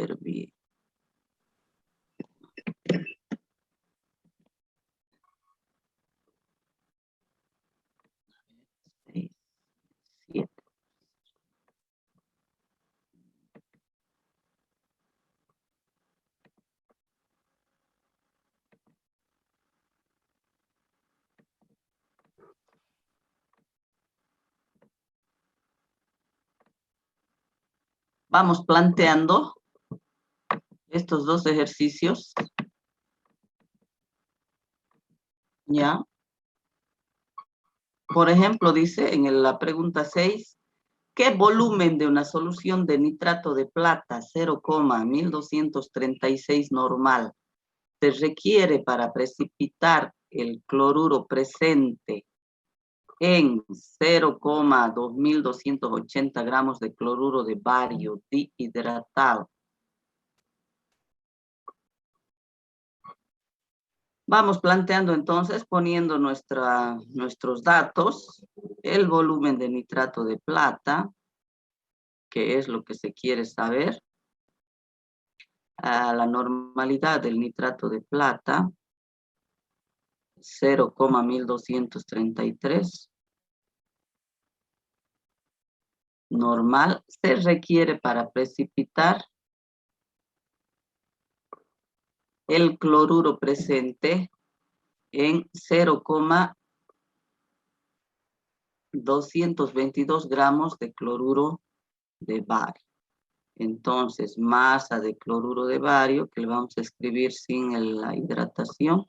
ver bien. 6, 7. Vamos planteando estos dos ejercicios. ¿Ya? Por ejemplo, dice en la pregunta 6, ¿qué volumen de una solución de nitrato de plata 0,1236 normal se requiere para precipitar el cloruro presente en 0,2280 gramos de cloruro de bario dihidratado? Vamos planteando entonces, poniendo nuestros datos, el volumen de nitrato de plata, que es lo que se quiere saber, la normalidad del nitrato de plata, 0,1233, normal, se requiere para precipitar el cloruro presente en 0,222 gramos de cloruro de bario. Entonces, masa de cloruro de bario, que le vamos a escribir sin la hidratación.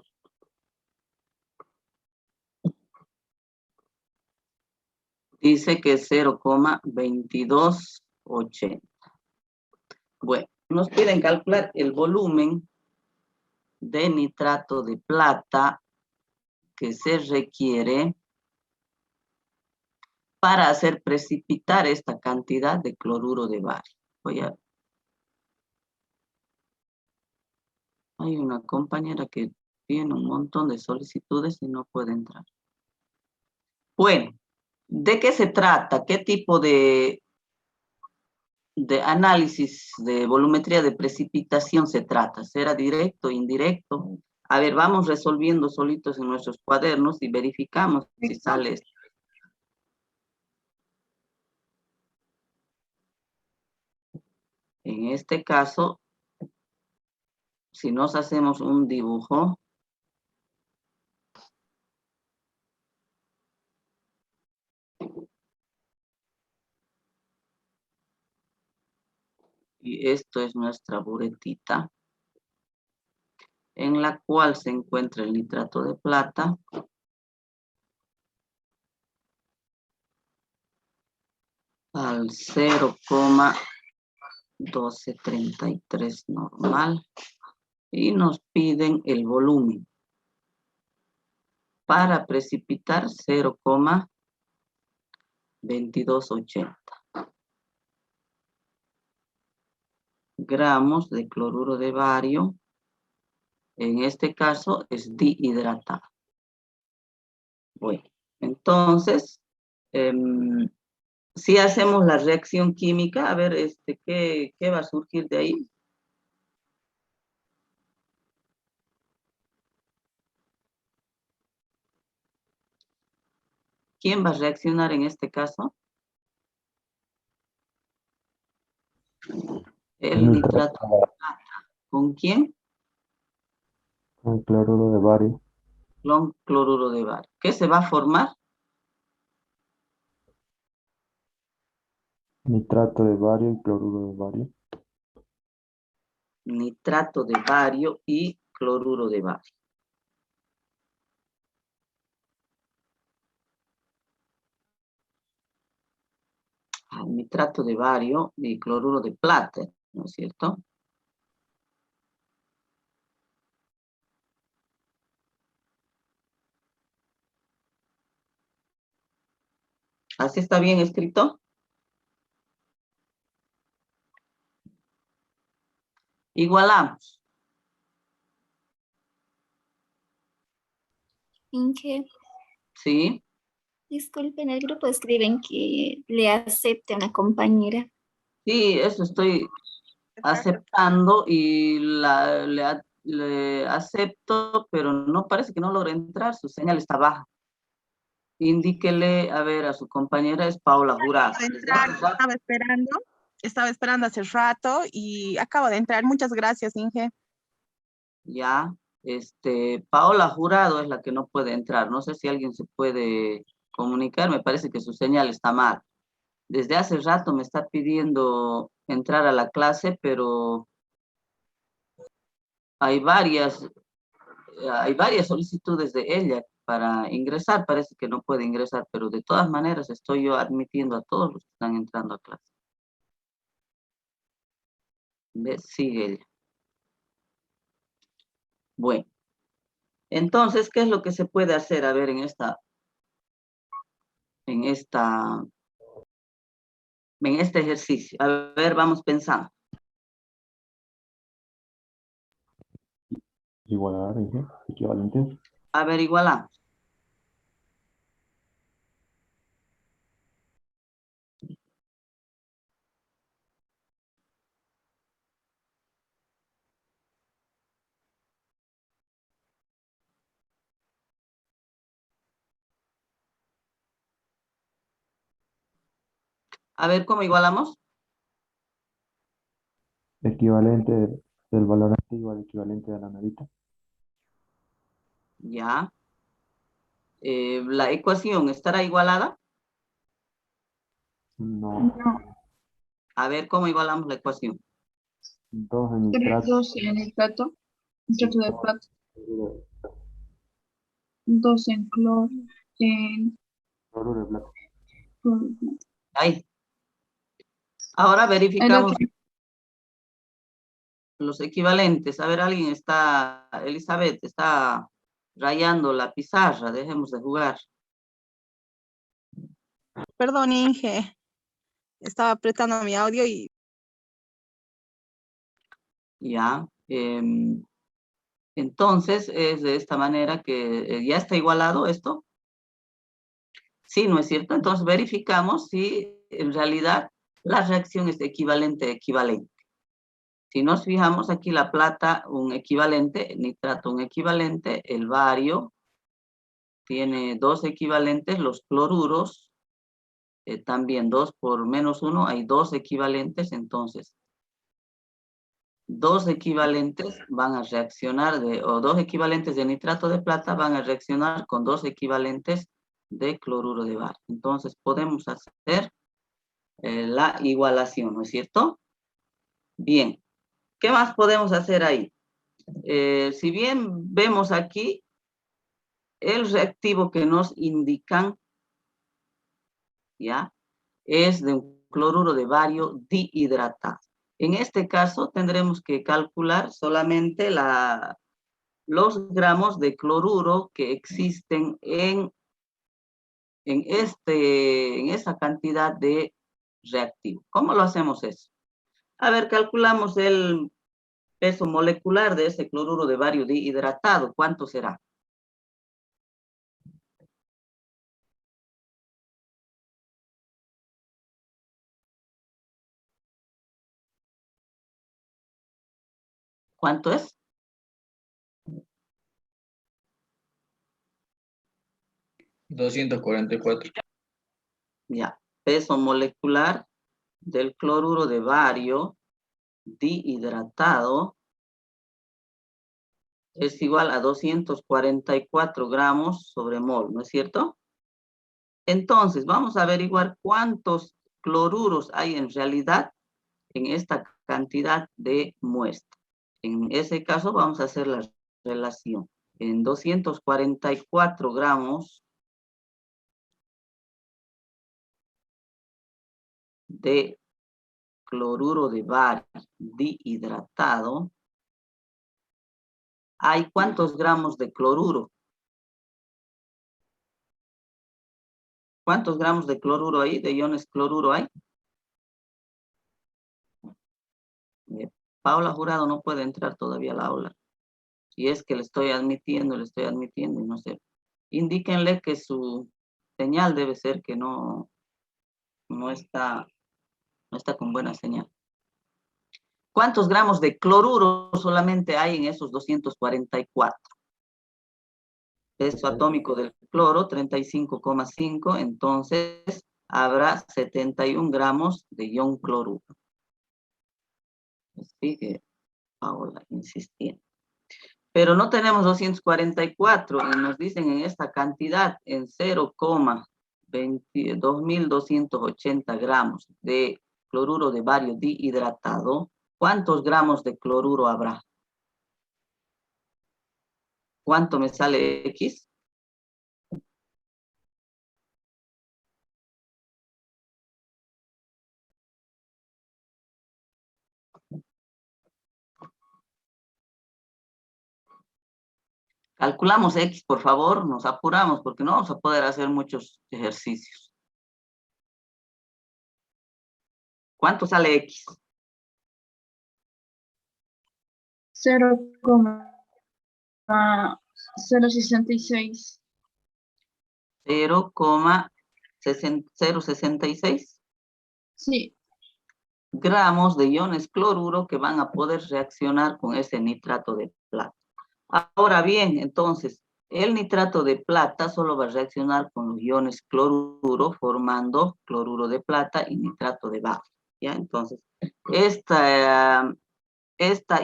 Dice que es 0,2280. Bueno, nos piden calcular el volumen de nitrato de plata que se requiere para hacer precipitar esta cantidad de cloruro de bario. Hay una compañera que tiene un montón de solicitudes y no puede entrar. Bueno, ¿de qué se trata? ¿Qué tipo de análisis de volumetría de precipitación se trata? ¿Será directo, indirecto? A ver, vamos resolviendo solitos en nuestros cuadernos y verificamos si sale esto. En este caso, si nos hacemos un dibujo, y esto es nuestra buretita, en la cual se encuentra el nitrato de plata, al 0,1233 normal, y nos piden el volumen para precipitar 0,2280 gramos de cloruro de bario. En este caso es dihidratado. Bueno, entonces, si hacemos la reacción química, a ver, ¿qué va a surgir de ahí? ¿Quién va a reaccionar en este caso? El nitrato de plata. ¿Con quién? Con cloruro de bario. Con cloruro de bario. ¿Qué se va a formar? Nitrato de bario y cloruro de bario. Nitrato de bario y cloruro de bario. Nitrato de bario y cloruro de plata, ¿no es cierto? ¿Así está bien escrito? Igualamos. Inge, ¿Sí? disculpen, el grupo escriben que le acepte a una compañera. Sí, eso estoy aceptando y le acepto, pero no parece que no logra entrar, su señal está baja. Indíquele, a ver, a su compañera es Paula Jurado. Estaba esperando hace rato y acabo de entrar. Muchas gracias, Inge. Ya, Paola Jurado es la que no puede entrar. No sé si alguien se puede comunicar, me parece que su señal está mal. Desde hace rato me está pidiendo entrar a la clase, pero hay varias solicitudes de ella para ingresar. Parece que no puede ingresar, pero de todas maneras estoy yo admitiendo a todos los que están entrando a clase. ¿Ves? Sigue ella. Bueno, entonces, ¿qué es lo que se puede hacer? A ver, en este ejercicio. A ver, vamos pensando. Igualar, equivalentes. A ver, igualamos. A ver, ¿cómo igualamos? Equivalente del valorante igual al equivalente de la narita. Ya. ¿La ecuación estará igualada? No. A ver, ¿cómo igualamos la ecuación? 2 en nitrato. 2 en nitrato de plata, 2 en cloro, en Cloruro de plata. cloro de plata. Ahí. Ahora El verificamos otro, los equivalentes. A ver, Elizabeth, está rayando la pizarra. Dejemos de jugar. Perdón, Inge. Estaba apretando mi audio y Ya. Entonces, es de esta manera que ya está igualado esto. Sí, ¿no es cierto? Entonces verificamos si en realidad la reacción es equivalente. Si nos fijamos aquí, la plata un equivalente, el nitrato un equivalente, el bario tiene 2 equivalentes, los cloruros también 2 por menos 1, hay 2 equivalentes, entonces 2 equivalentes van a reaccionar, o 2 equivalentes de nitrato de plata van a reaccionar con 2 equivalentes de cloruro de bario. Entonces podemos hacer la igualación, ¿no es cierto? Bien, ¿qué más podemos hacer ahí? Si bien vemos aquí el reactivo que nos indican, ¿ya? Es de un cloruro de bario dihidratado. En este caso tendremos que calcular solamente los gramos de cloruro que existen en esa cantidad de reactivo. ¿Cómo lo hacemos eso? A ver, calculamos el peso molecular de ese cloruro de bario dihidratado. ¿Cuánto será? ¿Cuánto es? 244. Ya, peso molecular del cloruro de bario dihidratado es igual a 244 gramos sobre mol, ¿no es cierto? Entonces, vamos a averiguar cuántos cloruros hay en realidad en esta cantidad de muestra. En ese caso, vamos a hacer la relación. En 244 gramos de cloruro de bario dihidratado, ¿hay cuántos gramos de cloruro? ¿Cuántos gramos de cloruro hay, de iones cloruro hay? Paula Jurado no puede entrar todavía a la aula. Y es que le estoy admitiendo y no sé. Indíquenle que su señal debe ser que no está con buena señal. ¿Cuántos gramos de cloruro solamente hay en esos 244? Peso atómico del cloro, 35,5, entonces habrá 71 gramos de ion cloruro. Sigue Paola insistiendo. Pero no tenemos 244 y nos dicen en esta cantidad, en 0,2280 gramos de cloruro de bario dihidratado, ¿cuántos gramos de cloruro habrá? ¿Cuánto me sale X? Calculamos X, por favor, nos apuramos porque no vamos a poder hacer muchos ejercicios. ¿Cuánto sale X? 0,066. 0,066 Sí, gramos de iones cloruro que van a poder reaccionar con ese nitrato de plata. Ahora bien, entonces, el nitrato de plata solo va a reaccionar con los iones cloruro, formando cloruro de plata y nitrato de bario. ¿Ya? Entonces, esta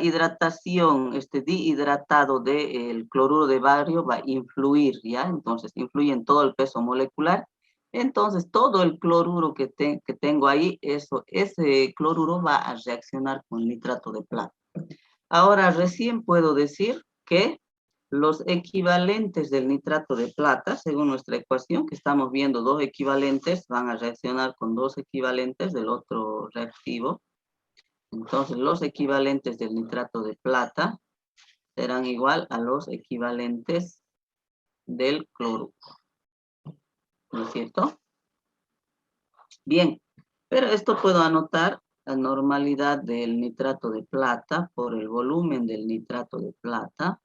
hidratación, este dihidratado del cloruro de bario va a influir, ¿ya? Entonces, influye en todo el peso molecular. Entonces, todo el cloruro que tengo ahí, ese cloruro va a reaccionar con nitrato de plata. Ahora, recién puedo decir que los equivalentes del nitrato de plata, según nuestra ecuación, que estamos viendo dos equivalentes, van a reaccionar con dos equivalentes del otro reactivo. Entonces, los equivalentes del nitrato de plata serán igual a los equivalentes del cloruro. ¿No es cierto? Bien, pero esto puedo anotar la normalidad del nitrato de plata por el volumen del nitrato de plata.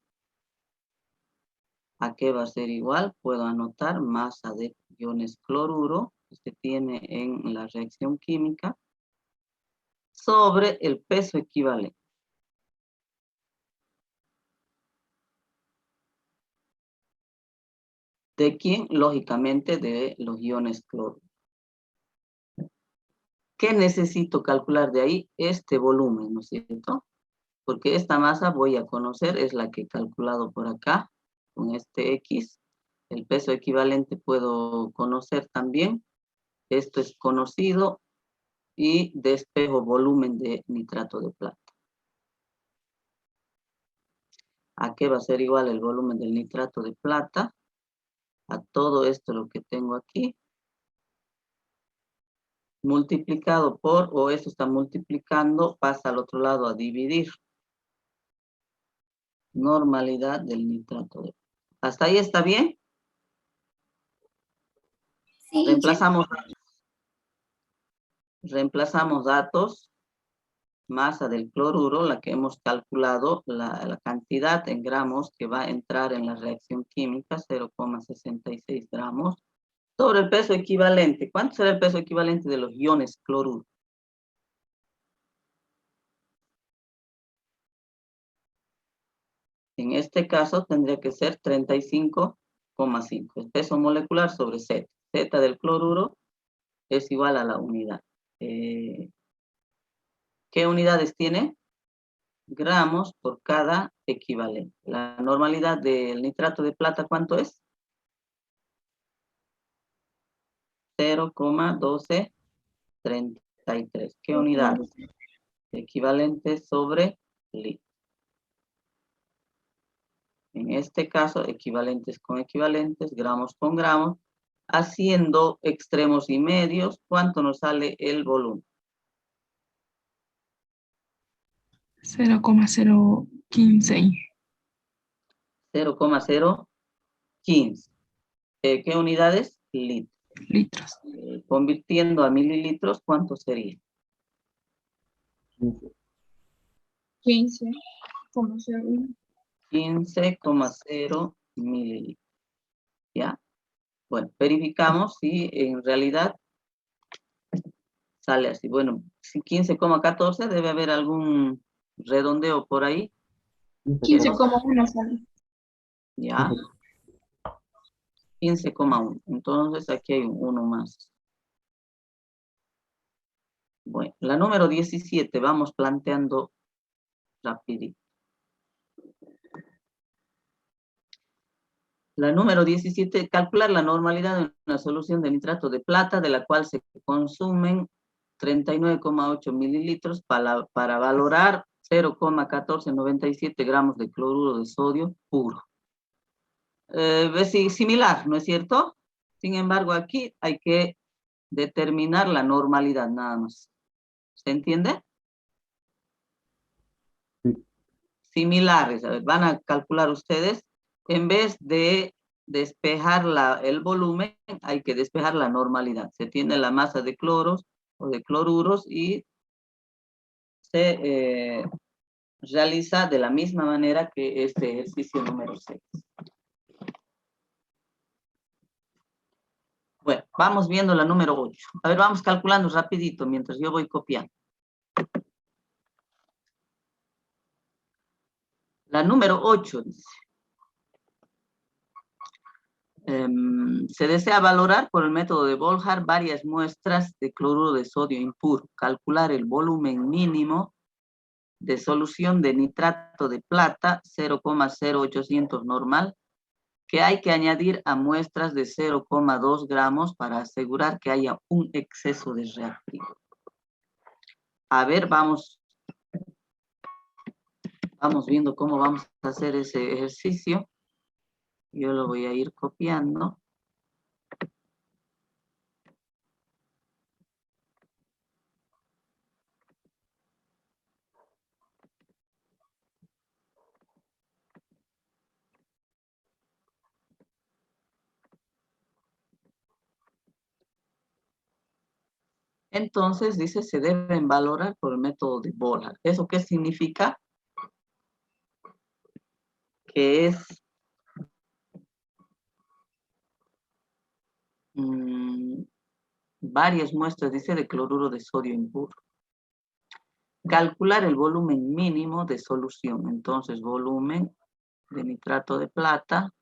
¿A qué va a ser igual? Puedo anotar masa de iones cloruro que se tiene en la reacción química sobre el peso equivalente. ¿De quién? Lógicamente de los iones cloruro. ¿Qué necesito calcular de ahí? Este volumen, ¿no es cierto? Porque esta masa voy a conocer, es la que he calculado por acá, con este X. El peso equivalente puedo conocer también. Esto es conocido y despejo volumen de nitrato de plata. ¿A qué va a ser igual el volumen del nitrato de plata? A todo esto lo que tengo aquí, multiplicado por, o esto está multiplicando, pasa al otro lado a dividir. Normalidad del nitrato de plata. ¿Hasta ahí está bien? Sí, Reemplazamos datos, masa del cloruro, la que hemos calculado, la cantidad en gramos que va a entrar en la reacción química, 0,66 gramos, sobre el peso equivalente. ¿Cuánto será el peso equivalente de los iones cloruro? En este caso tendría que ser 35,5. El peso molecular sobre Z. Z del cloruro es igual a la unidad. ¿Qué unidades tiene? Gramos por cada equivalente. La normalidad del nitrato de plata, ¿cuánto es? 0,1233. ¿Qué unidades? Equivalente sobre litro. En este caso, equivalentes con equivalentes, gramos con gramos, haciendo extremos y medios, ¿cuánto nos sale el volumen? 0,015. 0,015. ¿Qué unidades? Litros. Litros. Convirtiendo a mililitros, ¿cuánto sería? 15,01. 15,0 mililitros. ¿Ya? Bueno, verificamos si en realidad Sale así. Bueno, si 15,14 debe haber algún redondeo por ahí. 15,1 sale. Ya. 15,1. Entonces aquí hay un 1 más. Bueno, la número 17, vamos planteando rapidito. La número 17, calcular la normalidad de una solución de nitrato de plata de la cual se consumen 39,8 mililitros para valorar 0,1497 gramos de cloruro de sodio puro. Es similar, ¿no es cierto? Sin embargo, aquí hay que determinar la normalidad nada más. ¿Se entiende? Sí. Similares, a ver, van a calcular ustedes, en vez de despejar el volumen, hay que despejar la normalidad. Se tiene la masa de cloros o de cloruros y se realiza de la misma manera que este ejercicio número 6. Bueno, vamos viendo la número 8. A ver, vamos calculando rapidito mientras yo voy copiando. La número 8 dice, se desea valorar por el método de Volhard varias muestras de cloruro de sodio impuro, calcular el volumen mínimo de solución de nitrato de plata 0,0800 normal, que hay que añadir a muestras de 0,2 gramos para asegurar que haya un exceso de reactivo. A ver, vamos viendo cómo vamos a hacer ese ejercicio. Yo lo voy a ir copiando. Entonces, dice, se deben valorar por el método de Volhard. ¿Eso qué significa? Que es varias muestras, dice, de cloruro de sodio impuro. Calcular el volumen mínimo de solución. Entonces, volumen de nitrato de plata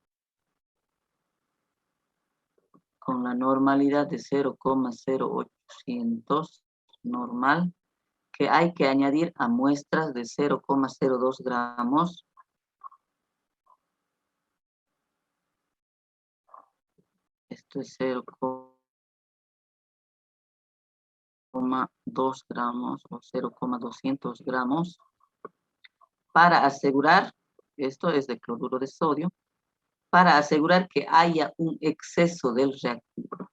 con la normalidad de 0,0800 normal, que hay que añadir a muestras de 0,02 gramos. Esto es 0,2 gramos o 0,200 gramos para asegurar, esto es de cloruro de sodio, para asegurar que haya un exceso del reactivo.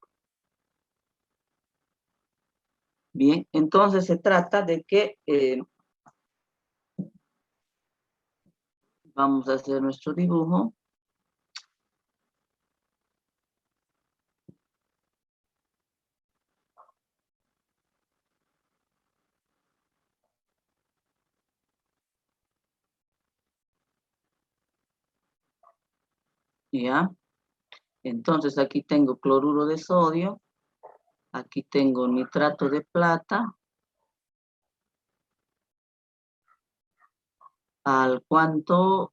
Bien, entonces se trata de que vamos a hacer nuestro dibujo. ¿Ya? Entonces aquí tengo cloruro de sodio, aquí tengo nitrato de plata, al cuánto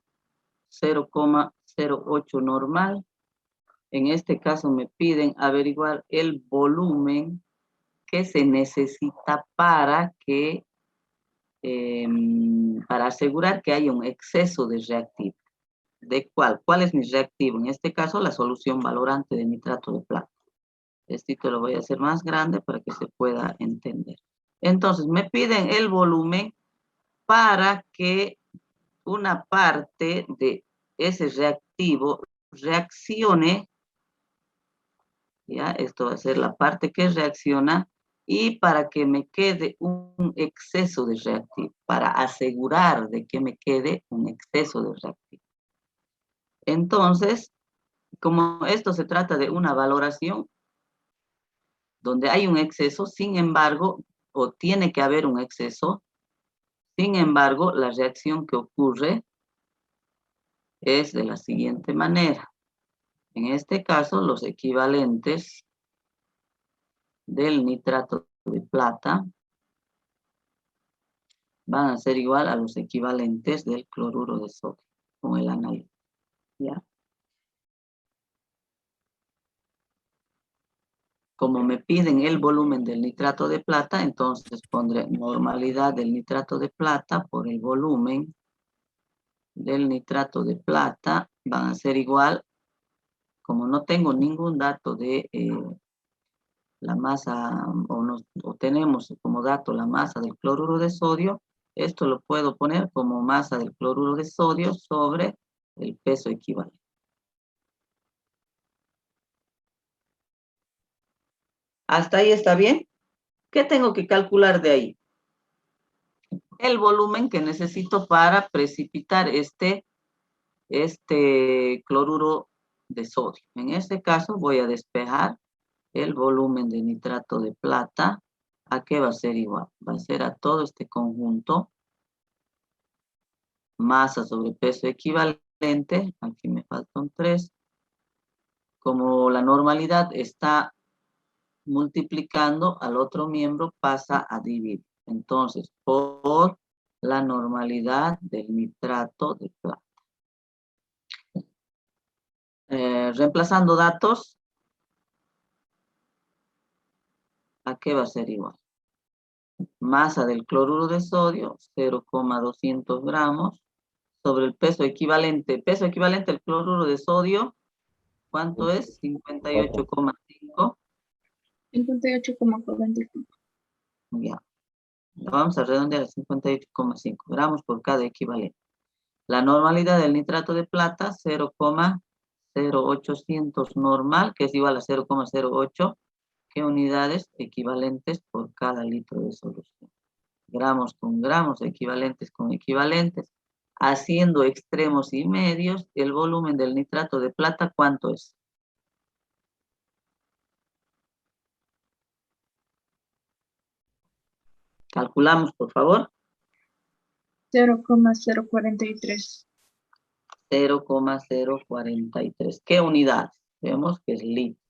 0,08 normal. En este caso me piden averiguar el volumen que se necesita para que para asegurar que haya un exceso de reactivo. ¿De cuál? ¿Cuál es mi reactivo? En este caso, la solución valorante de nitrato de plata. Esto lo voy a hacer más grande para que se pueda entender. Entonces, me piden el volumen para que una parte de ese reactivo reaccione. Ya, esto va a ser la parte que reacciona y para que me quede un exceso de reactivo, para asegurar de que me quede un exceso de reactivo. Entonces, como esto se trata de una valoración donde hay un exceso, sin embargo, o tiene que haber un exceso, sin embargo, la reacción que ocurre es de la siguiente manera. En este caso, los equivalentes del nitrato de plata van a ser igual a los equivalentes del cloruro de sodio con el análisis. ¿Ya? Como me piden el volumen del nitrato de plata, entonces pondré normalidad del nitrato de plata por el volumen del nitrato de plata. Van a ser igual, como no tengo ningún dato de la masa, o tenemos como dato la masa del cloruro de sodio, esto lo puedo poner como masa del cloruro de sodio sobre el peso equivalente. ¿Hasta ahí está bien? ¿Qué tengo que calcular de ahí? El volumen que necesito para precipitar este cloruro de sodio. En este caso voy a despejar el volumen de nitrato de plata. ¿A qué va a ser igual? Va a ser a todo este conjunto, masa sobre peso equivalente. Aquí me faltan 3. Como la normalidad está multiplicando al otro miembro, pasa a dividir. Entonces, por la normalidad del nitrato de plata. Reemplazando datos, ¿a qué va a ser igual? Masa del cloruro de sodio, 0,200 gramos, sobre el peso equivalente. Peso equivalente al cloruro de sodio, ¿cuánto es? 58,5. 58,45. Ya. Vamos a redondear a 58,5 gramos por cada equivalente. La normalidad del nitrato de plata, 0,0800 normal, que es igual a 0,08, que unidades equivalentes por cada litro de solución. Gramos con gramos, equivalentes con equivalentes. Haciendo extremos y medios, el volumen del nitrato de plata, ¿cuánto es? Calculamos, por favor. 0,043. 0,043. ¿Qué unidades? Vemos que es litro.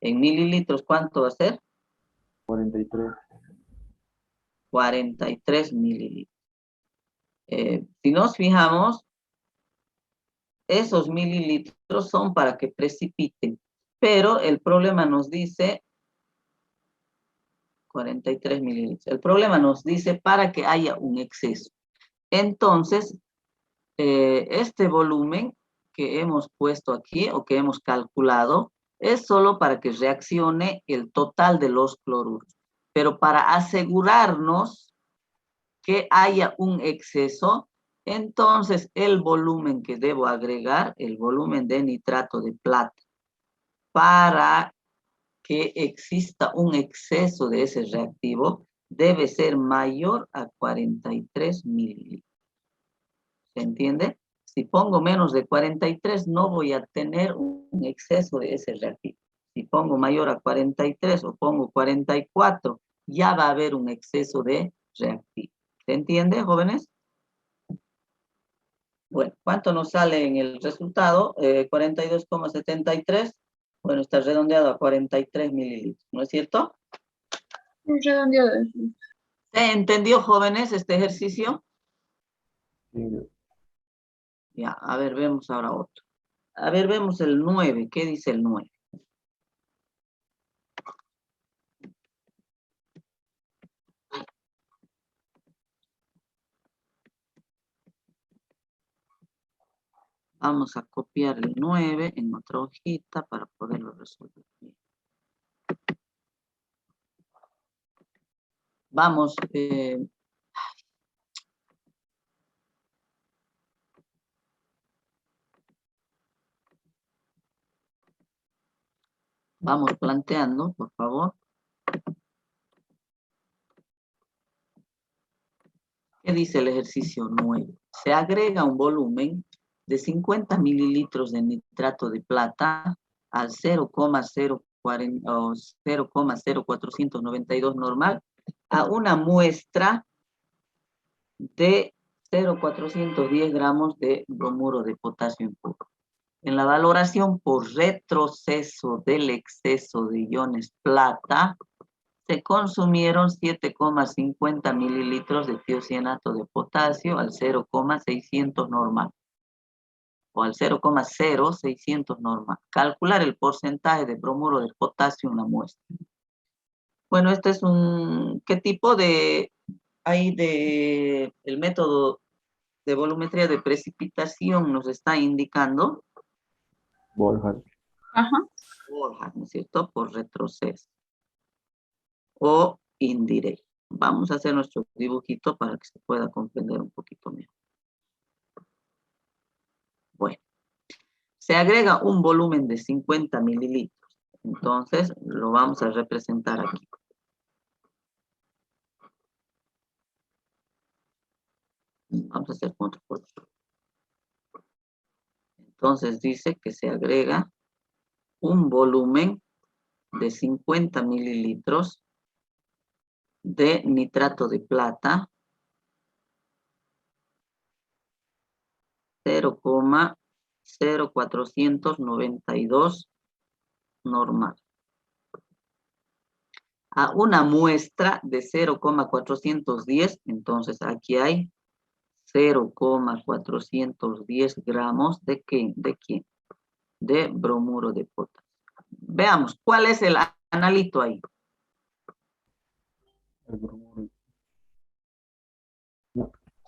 En mililitros, ¿cuánto va a ser? 43. 43 mililitros. Si nos fijamos, esos mililitros son para que precipiten, pero el problema nos dice 43 mililitros. El problema nos dice para que haya un exceso. Entonces, este volumen que hemos puesto aquí o que hemos calculado es solo para que reaccione el total de los cloruros. Pero para asegurarnos que haya un exceso, entonces el volumen que debo agregar, el volumen de nitrato de plata, para que exista un exceso de ese reactivo, debe ser mayor a 43 mililitros. ¿Se entiende? Si pongo menos de 43, no voy a tener un exceso de ese reactivo. Si pongo mayor a 43 o pongo 44, ya va a haber un exceso de reactivo. ¿Se entiende, jóvenes? Bueno, ¿cuánto nos sale en el resultado? 42,73. Bueno, está redondeado a 43 mililitros, ¿no es cierto? Un redondeado. ¿Se entendió, jóvenes, este ejercicio? Sí, Ya, a ver, vemos ahora otro. A ver, vemos el 9. ¿Qué dice el 9? Vamos a copiar el 9 en otra hojita para poderlo resolver bien. Vamos, vamos planteando, por favor. ¿Qué dice el ejercicio 9? Se agrega un volumen de 50 mililitros de nitrato de plata al 0,0492 normal a una muestra de 0,410 gramos de bromuro de potasio en puro. En la valoración por retroceso del exceso de iones plata, se consumieron 7,50 mililitros de tiocianato de potasio al 0,600 normal. O al 0,0600 normal. Calcular el porcentaje de bromuro de potasio en la muestra. Bueno, este es ¿qué tipo de, el método de volumetría de precipitación nos está indicando? Borja. Ajá. Borja, ¿no es cierto? Por retroceso. O indirecto. Vamos a hacer nuestro dibujito para que se pueda comprender un poquito mejor. Bueno. Se agrega un volumen de 50 mililitros. Entonces, lo vamos a representar aquí. Vamos a hacer otro por otro. Entonces, dice que se agrega un volumen de 50 mililitros de nitrato de plata, 0,0492 normal, a una muestra de 0,410, entonces aquí hay 0,410 gramos de qué, de bromuro de potasio. Veamos, ¿cuál es el analito ahí? El bromuro.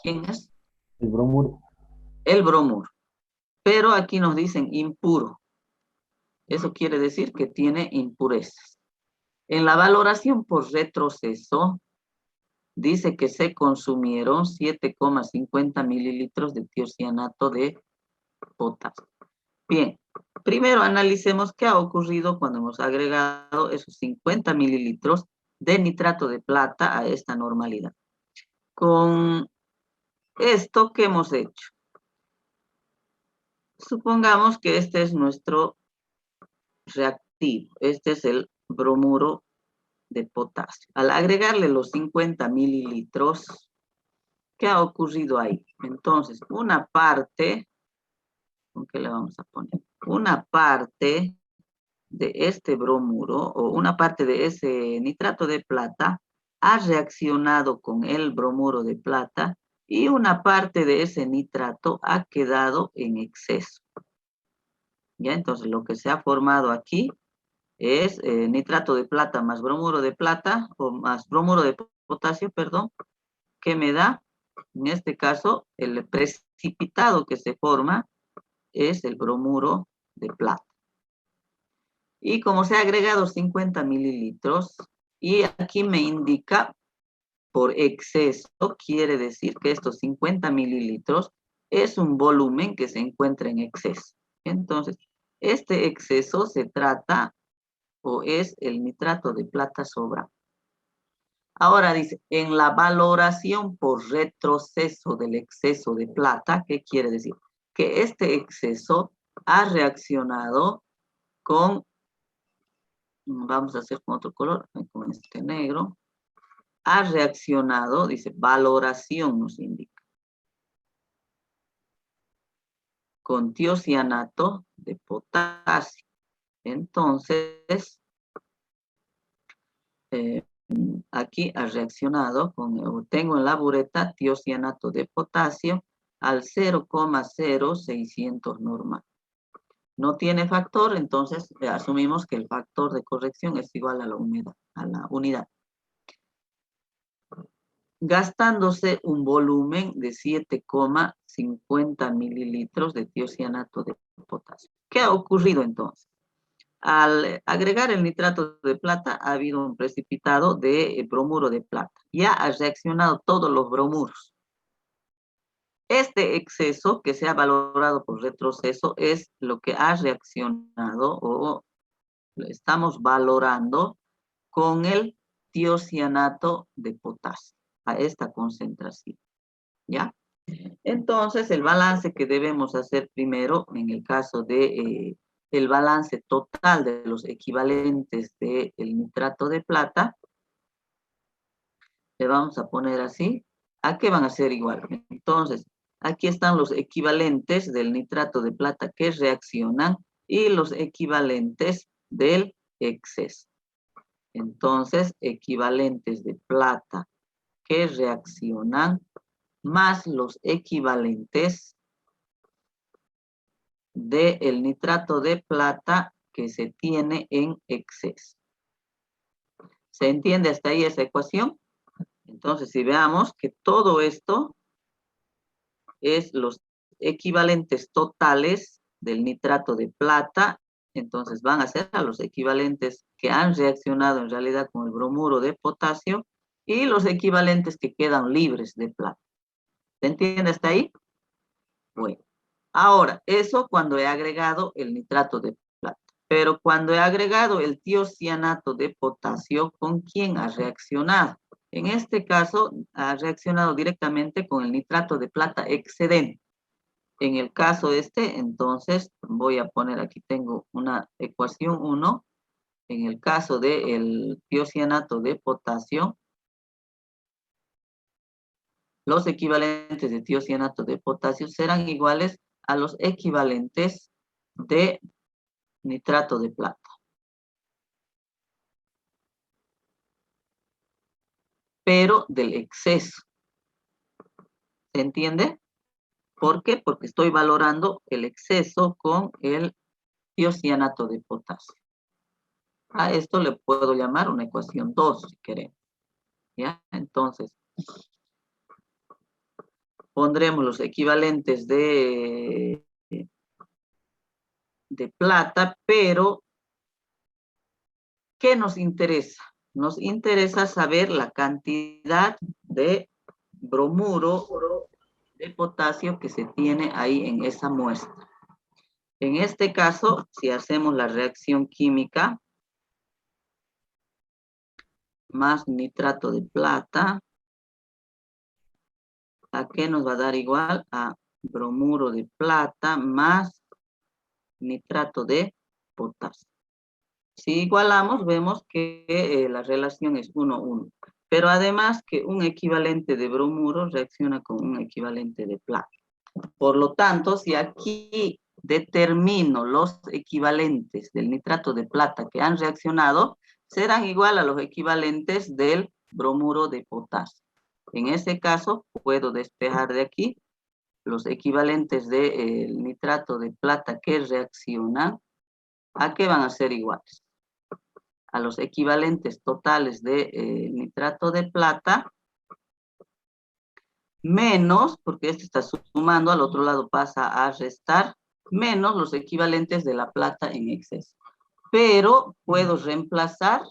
¿Quién es? El bromuro. El bromuro. Pero aquí nos dicen impuro. Eso quiere decir que tiene impurezas. En la valoración por retroceso, dice que se consumieron 7,50 mililitros de tiocianato de potasio. Bien, primero analicemos qué ha ocurrido cuando hemos agregado esos 50 mililitros de nitrato de plata a esta normalidad. Con esto, ¿qué hemos hecho? Supongamos que este es nuestro reactivo. Este es el bromuro de potasio. Al agregarle los 50 mililitros, ¿qué ha ocurrido ahí? Entonces, una parte, ¿con qué le vamos a poner? Una parte de este bromuro o una parte de ese nitrato de plata ha reaccionado con el bromuro de plata y una parte de ese nitrato ha quedado en exceso. ¿Ya? Entonces, lo que se ha formado aquí es nitrato de plata más bromuro de plata, o más bromuro de potasio, perdón, que me da, en este caso, el precipitado que se forma es el bromuro de plata. Y como se ha agregado 50 mililitros, y aquí me indica por exceso, quiere decir que estos 50 mililitros es un volumen que se encuentra en exceso. Entonces, este exceso se trata o es el nitrato de plata sobrante. Ahora dice, en la valoración por retroceso del exceso de plata, ¿qué quiere decir? Que este exceso ha reaccionado con, vamos a hacer con otro color, con este negro, ha reaccionado, dice, valoración nos indica, con tiocianato de potasio. Entonces, aquí ha reaccionado con, tengo en la bureta tiocianato de potasio al 0,0600 normal. No tiene factor, entonces asumimos que el factor de corrección es igual a la unidad. Gastándose un volumen de 7,50 mililitros de tiocianato de potasio. ¿Qué ha ocurrido entonces? Al agregar el nitrato de plata ha habido un precipitado de bromuro de plata. Ya ha reaccionado todos los bromuros. Este exceso que se ha valorado por retroceso es lo que ha reaccionado o estamos valorando con el tiocianato de potasio a esta concentración. ¿Ya? Entonces, el balance que debemos hacer primero, en el caso de el balance total de los equivalentes del nitrato de plata, le vamos a poner así. ¿A qué van a ser igual? Entonces, aquí están los equivalentes del nitrato de plata que reaccionan y los equivalentes del exceso. Entonces, equivalentes de plata que reaccionan más los equivalentes del nitrato de plata que se tiene en exceso. ¿Se entiende hasta ahí esa ecuación? Entonces, si veamos que todo esto es los equivalentes totales del nitrato de plata, entonces van a ser a los equivalentes que han reaccionado en realidad con el bromuro de potasio y los equivalentes que quedan libres de plata. ¿Se entiende hasta ahí? Bueno, ahora, eso cuando he agregado el nitrato de plata. Pero cuando he agregado el tiocianato de potasio, ¿con quién ha reaccionado? En este caso, ha reaccionado directamente con el nitrato de plata excedente. En el caso entonces, voy a poner, aquí tengo una ecuación 1. En el caso del tiocianato de potasio, los equivalentes de tiocianato de potasio serán iguales a los equivalentes de nitrato de plata. Pero del exceso. ¿Se entiende? ¿Por qué? Porque estoy valorando el exceso con el tiocianato de potasio. A esto le puedo llamar una ecuación 2, si queremos. ¿Ya? Entonces, pondremos los equivalentes de plata, pero ¿qué nos interesa? Nos interesa saber la cantidad de bromuro de potasio que se tiene ahí en esa muestra. En este caso, si hacemos la reacción química, más nitrato de plata, ¿a qué nos va a dar igual? A bromuro de plata más nitrato de potasio. Si igualamos, vemos que la relación es 1:1. Pero además que un equivalente de bromuro reacciona con un equivalente de plata. Por lo tanto, si aquí determino los equivalentes del nitrato de plata que han reaccionado, serán igual a los equivalentes del bromuro de potasio. En ese caso, puedo despejar de aquí los equivalentes del nitrato de plata que reaccionan. ¿A qué van a ser iguales? A los equivalentes totales de nitrato de plata, menos, porque este está sumando, al otro lado pasa a restar, menos los equivalentes de la plata en exceso. Pero puedo reemplazar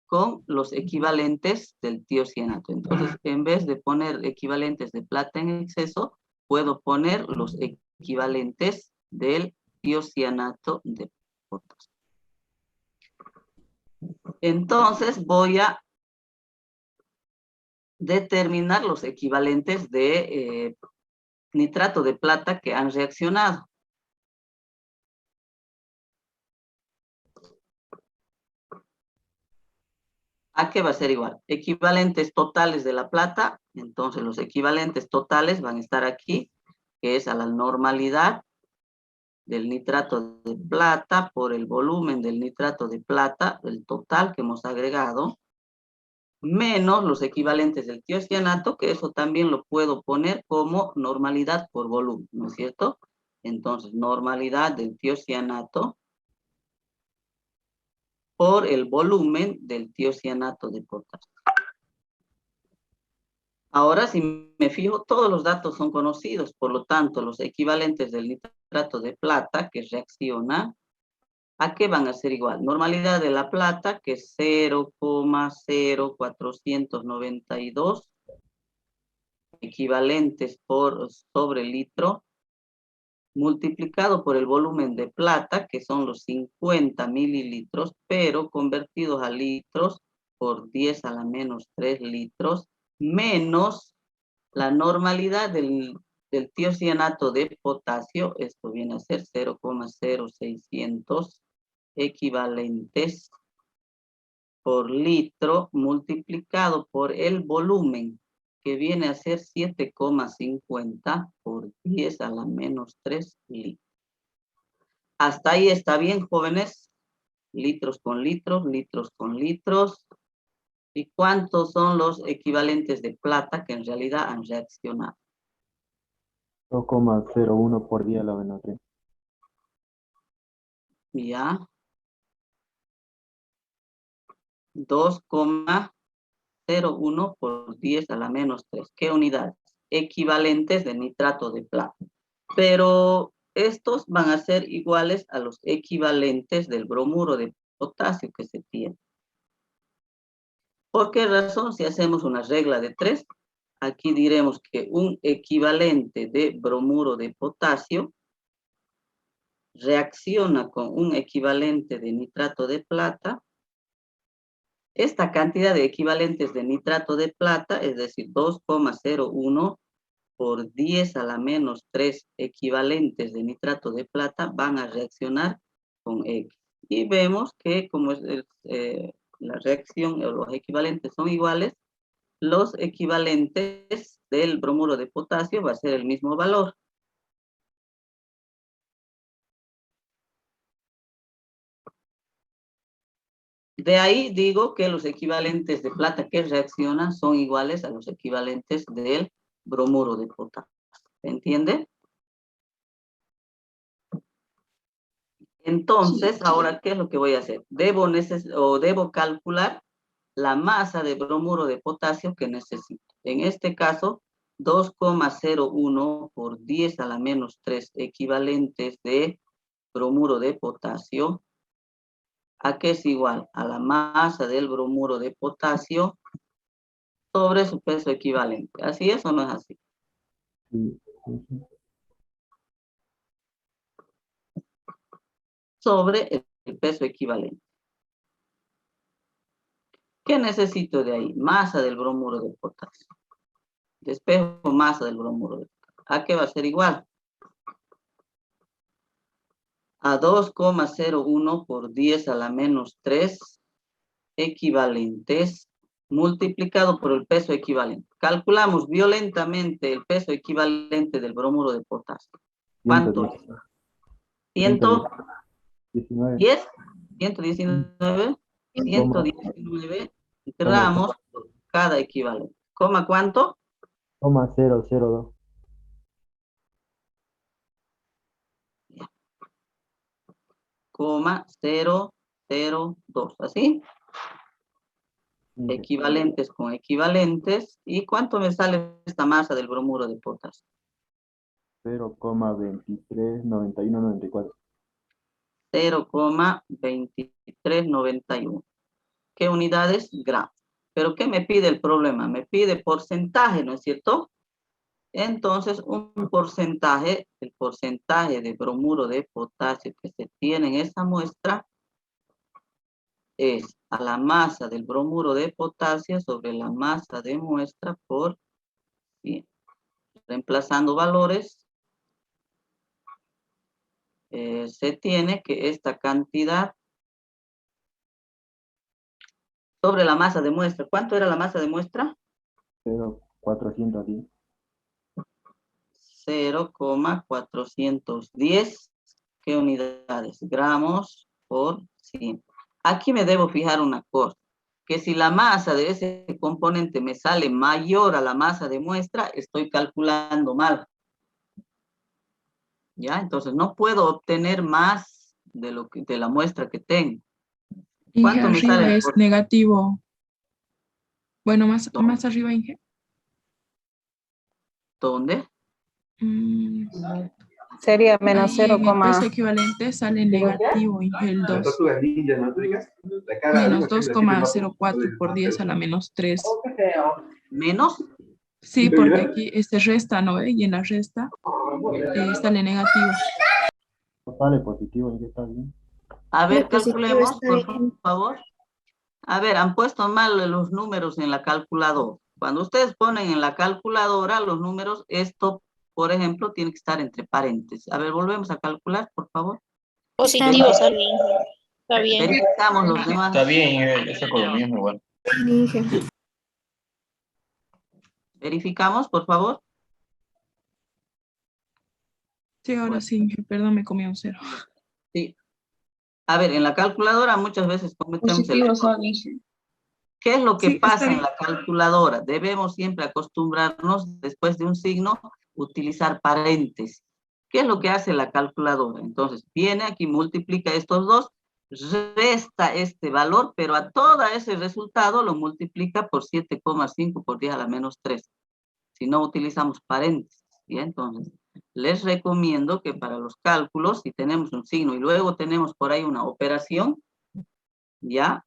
con los equivalentes del tiocianato. Entonces, en vez de poner equivalentes de plata en exceso, puedo poner los equivalentes del tiocianato de potasio. Entonces, voy a determinar los equivalentes de nitrato de plata que han reaccionado. ¿A qué va a ser igual? Equivalentes totales de la plata, entonces los equivalentes totales van a estar aquí, que es a la normalidad del nitrato de plata por el volumen del nitrato de plata, el total que hemos agregado, menos los equivalentes del tiocianato, que eso también lo puedo poner como normalidad por volumen, ¿no es cierto? Entonces, normalidad del tiocianato por el volumen del tiocianato de potasio. Ahora, si me fijo, todos los datos son conocidos, por lo tanto, los equivalentes del nitrato de plata que reacciona, ¿a qué van a ser igual? Normalidad de la plata, que es 0,0492 equivalentes sobre litro, multiplicado por el volumen de plata, que son los 50 mililitros, pero convertidos a litros por 10 a la menos 3 litros, menos la normalidad del tiocianato de potasio, esto viene a ser 0,0600 equivalentes por litro, multiplicado por el volumen, que viene a ser 7,50 por 10 a la menos 3 litros. ¿Hasta ahí está bien, jóvenes? litros con litros, litros con litros. ¿Y cuántos son los equivalentes de plata que en realidad han reaccionado? 2,01 por 10 a la menos 3. Ya. 2,01 por 10 a la menos 3. ¿Qué unidades? Equivalentes de nitrato de plata. Pero estos van a ser iguales a los equivalentes del bromuro de potasio que se tiene. ¿Por qué razón? Si hacemos una regla de 3, aquí diremos que un equivalente de bromuro de potasio reacciona con un equivalente de nitrato de plata. Esta cantidad de equivalentes de nitrato de plata, es decir, 2,01 por 10 a la menos 3 equivalentes de nitrato de plata, van a reaccionar con X. Y vemos que como la reacción o los equivalentes son iguales, los equivalentes del bromuro de potasio va a ser el mismo valor. De ahí digo que los equivalentes de plata que reaccionan son iguales a los equivalentes del bromuro de potasio. ¿Se entiende? Entonces, ahora, ¿qué es lo que voy a hacer? Debo calcular la masa de bromuro de potasio que necesito. En este caso, 2,01 por 10 a la menos 3 equivalentes de bromuro de potasio. ¿A qué es igual? A la masa del bromuro de potasio sobre su peso equivalente. ¿Así es o no es así? Sí, sí, sí. Sobre el peso equivalente. ¿Qué necesito de ahí? Masa del bromuro de potasio. Despejo masa del bromuro de potasio. ¿A qué va a ser igual? A 2,01 por 10 a la menos 3 equivalentes multiplicado por el peso equivalente. Calculamos violentamente el peso equivalente del bromuro de potasio. ¿Cuánto es? 110, 119, 119 gramos por cada equivalente. ¿Coma cuánto? 0,002. Coma 002, ¿así? Equivalentes con equivalentes. ¿Y cuánto me sale esta masa del bromuro de potasio? 0,239194. 0,2391. ¿Qué unidades? Gramos. ¿Pero qué me pide el problema? Me pide porcentaje, ¿no es cierto? Entonces, un porcentaje, el porcentaje de bromuro de potasio que se tiene en esa muestra es a la masa del bromuro de potasio sobre la masa de muestra por 100. Reemplazando valores, se tiene que esta cantidad sobre la masa de muestra. ¿Cuánto era la masa de muestra? 0,410. 0,410. ¿Qué unidades? Gramos por 100. Aquí me debo fijar una cosa, que si la masa de ese componente me sale mayor a la masa de muestra, estoy calculando mal. ¿Ya? Entonces no puedo obtener más de la muestra que tengo. Inge, ¿Cuánto me arriba sale? es negativo. Bueno, más arriba, Inge. ¿Dónde? Sería menos Ahí en 0, el peso equivalente sale negativo, Inge, el 2. Menos 2,04 por 10 a la menos 3. ¿Menos? Sí, porque aquí resta, ¿no? Y en la resta sale negativo. Sale positivo, ¿y está bien? A ver, Lo positivo calculemos, está por bien. favor. A ver, han puesto mal los números en la calculadora. Cuando ustedes ponen en la calculadora los números, esto, por ejemplo, tiene que estar entre paréntesis. A ver, volvemos a calcular, por favor. Positivo, Verificamos, sale. Está bien. verificamos los demás. Está bien, esa economía es muy buena. Inge. Verificamos, por favor. Sí, ahora Bueno. sí, Inge, perdón, me comí un 0. Sí. A ver, en la calculadora muchas veces cometemos el Positivo, error. sabe, Inge. ¿Qué es lo que Sí, está pasa en bien. la calculadora? Debemos siempre acostumbrarnos, después de un signo, utilizar paréntesis. ¿Qué es lo que hace la calculadora? Entonces, viene aquí, multiplica estos dos, resta este valor, pero a todo ese resultado lo multiplica por 7,5 por 10 a la menos 3. Si no utilizamos paréntesis, ¿ya? Entonces, les recomiendo que para los cálculos, si tenemos un signo y luego tenemos por ahí una operación, ¿ya?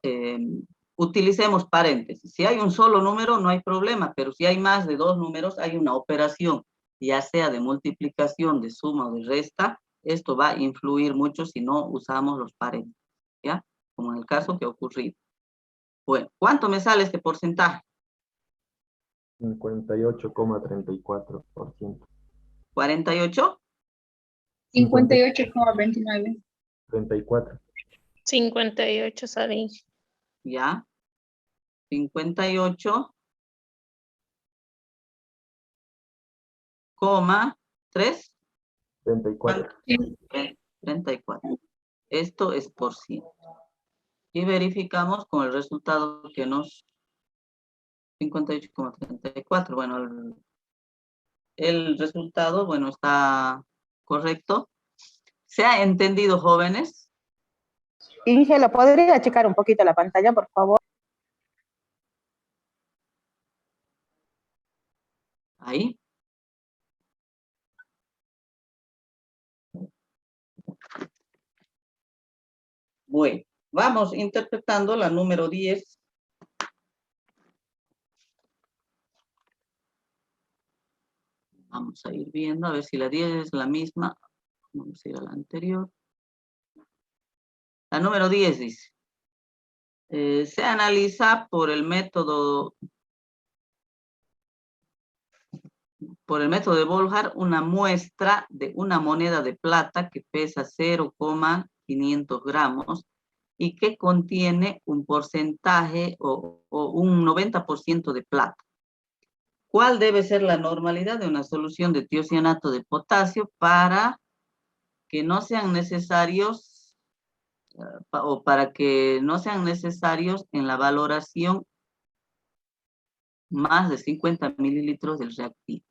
Utilicemos paréntesis. Si hay un solo número, no hay problema, pero si hay más de dos números, hay una operación, ya sea de multiplicación, de suma o de resta, esto va a influir mucho si no usamos los paréntesis, ¿ya? Como en el caso que ha ocurrido. Bueno, ¿cuánto me sale este porcentaje? 58,34%. 48, 58,29. 34. 58, sabe, Inge. ¿ya? 58,3. 34. 34. Esto es por ciento. Y verificamos con el resultado que nos 58,34. Bueno, el resultado, bueno, está correcto. ¿Se ha entendido, jóvenes? Inge, ¿lo podría checar un poquito la pantalla, por favor? Ahí. Bueno, vamos interpretando la número 10. Vamos a ir viendo a ver si la 10 es la misma. Vamos a ir a la anterior. La número 10 dice, se analiza por el método de Bolhar una muestra de una moneda de plata que pesa 0,500 gramos y que contiene un porcentaje o un 90% de plata. ¿Cuál debe ser la normalidad de una solución de tiocianato de potasio para que no sean necesarios o para que no sean necesarios en la valoración más de 50 mililitros del reactivo?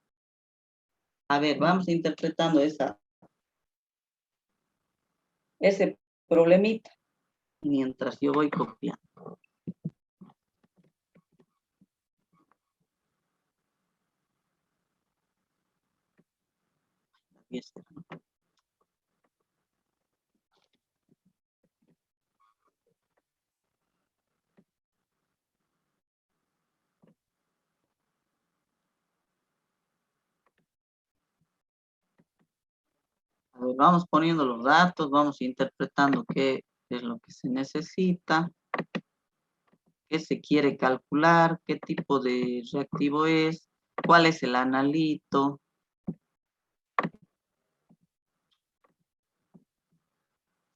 A ver, vamos interpretando ese problemita mientras yo voy copiando. A ver, vamos poniendo los datos, vamos interpretando qué es lo que se necesita, qué se quiere calcular, qué tipo de reactivo es, cuál es el analito.